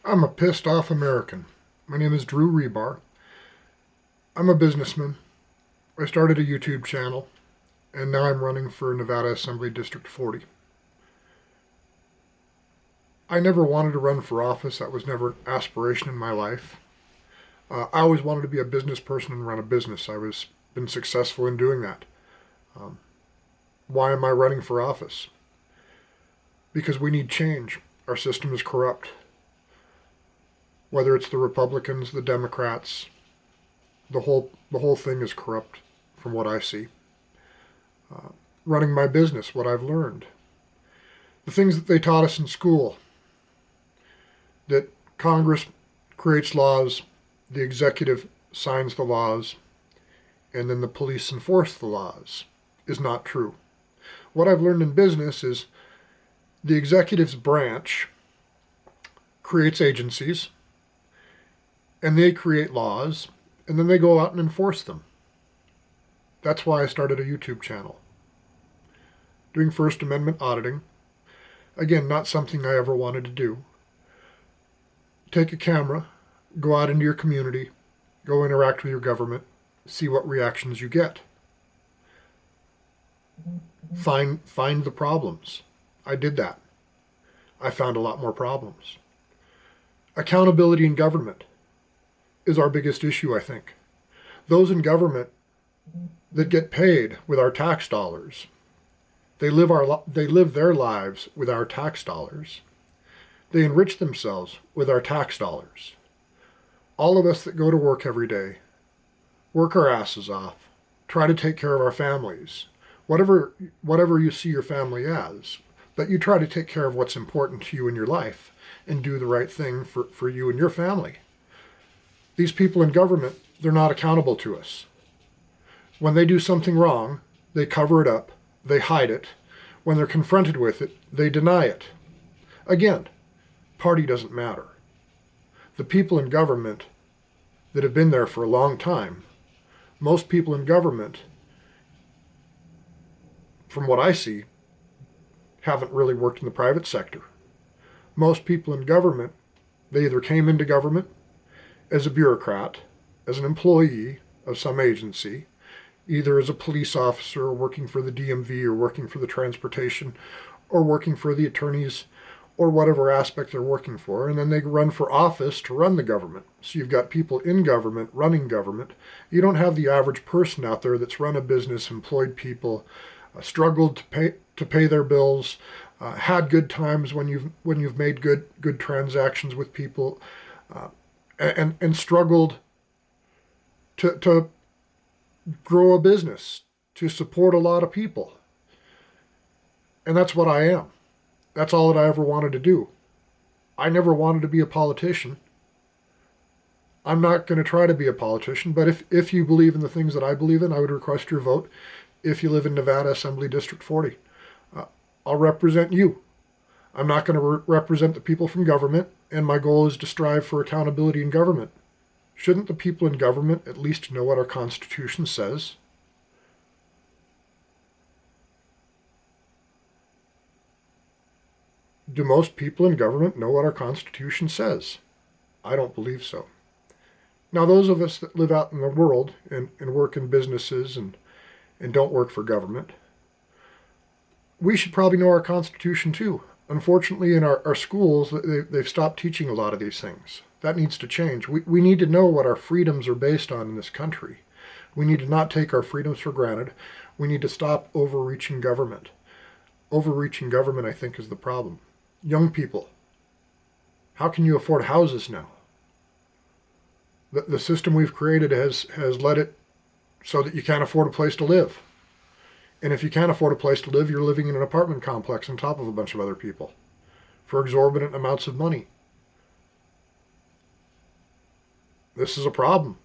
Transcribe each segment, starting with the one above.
I'm a pissed off American. My name is Drew Ribar. I'm a businessman. I started a YouTube channel, and now I'm running for Nevada Assembly District 40. I never wanted to run for office. That was never an aspiration in my life. I always wanted to be a business person and run a business. I was been successful in doing that. Um, why am I running for office? Because we need change. Our system is corrupt. Whether it's the Republicans, the Democrats, the whole thing is corrupt from what I see. Running my business, what I've learned, the things that they taught us in school, that Congress creates laws, the executive signs the laws, and then the police enforce the laws, is not true. What I've learned in business is the executive's branch creates agencies, and they create laws, and then they go out and enforce them. That's why I started a YouTube channel. Doing First Amendment auditing. Again, not something I ever wanted to do. Take a camera, go out into your community, go interact with your government, see what reactions you get. Find the problems. I did that. I found a lot more problems. Accountability in government is our biggest issue, I think. Those in government that get paid with our tax dollars, they live their lives with our tax dollars. They enrich themselves with our tax dollars. All of us that go to work every day, work our asses off, try to take care of our families, whatever you see your family as, but you try to take care of what's important to you in your life and do the right thing for you and your family. These people in government, they're not accountable to us. When they do something wrong, they cover it up, they hide it. When they're confronted with it, they deny it. Again, party doesn't matter. The people in government that have been there for a long time, most people in government, from what I see, haven't really worked in the private sector. Most people in government, they either came into government as a bureaucrat, as an employee of some agency, either as a police officer working for the DMV or working for the transportation or working for the attorneys or whatever aspect they're working for, and then they run for office to run the government. So you've got people in government running government. You don't have the average person out there that's run a business, employed people, struggled to pay their bills, had good times when you've made good transactions with people, and struggled to grow a business, to support a lot of people. And that's what I am. That's all that I ever wanted to do. I never wanted to be a politician. I'm not going to try to be a politician, but if you believe in the things that I believe in, I would request your vote if you live in Nevada Assembly District 40. I'll represent you. I'm not going to represent the people from government, and my goal is to strive for accountability in government. Shouldn't the people in government at least know what our Constitution says? Do most people in government know what our Constitution says? I don't believe so. Now, those of us that live out in the world and work in businesses and don't work for government, we should probably know our Constitution too. Unfortunately, in our schools, they've stopped teaching a lot of these things. That needs to change. We need to know what our freedoms are based on in this country. We need to not take our freedoms for granted. We need to stop overreaching government. Overreaching government, I think, is the problem. Young people, how can you afford houses now? The system we've created has led it so that you can't afford a place to live. And if you can't afford a place to live, you're living in an apartment complex on top of a bunch of other people for exorbitant amounts of money. This is a problem.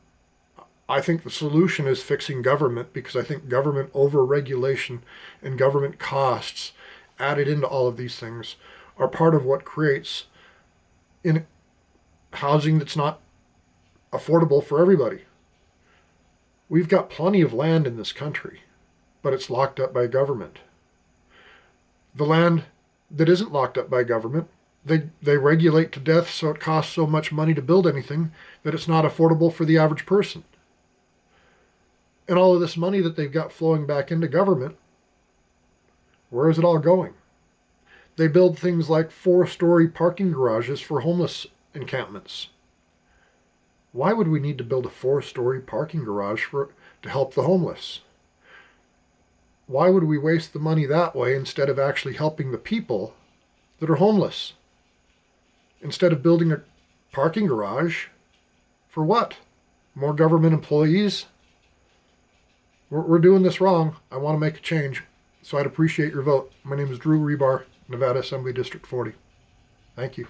I think the solution is fixing government, because I think government overregulation and government costs added into all of these things are part of what creates in housing that's not affordable for everybody. We've got plenty of land in this country, but it's locked up by government. The land that isn't locked up by government They regulate to death, so it costs so much money to build anything that it's not affordable for the average person. And all of this money that they've got flowing back into government, where is it all going? They build things like 4-story parking garages for homeless encampments. Why would we need to build a 4-story parking garage to help the homeless? Why would we waste the money that way instead of actually helping the people that are homeless? Instead of building a parking garage, for what? More government employees? We're doing this wrong. I want to make a change, so I'd appreciate your vote. My name is Drew Ribar, Nevada Assembly District 40. Thank you.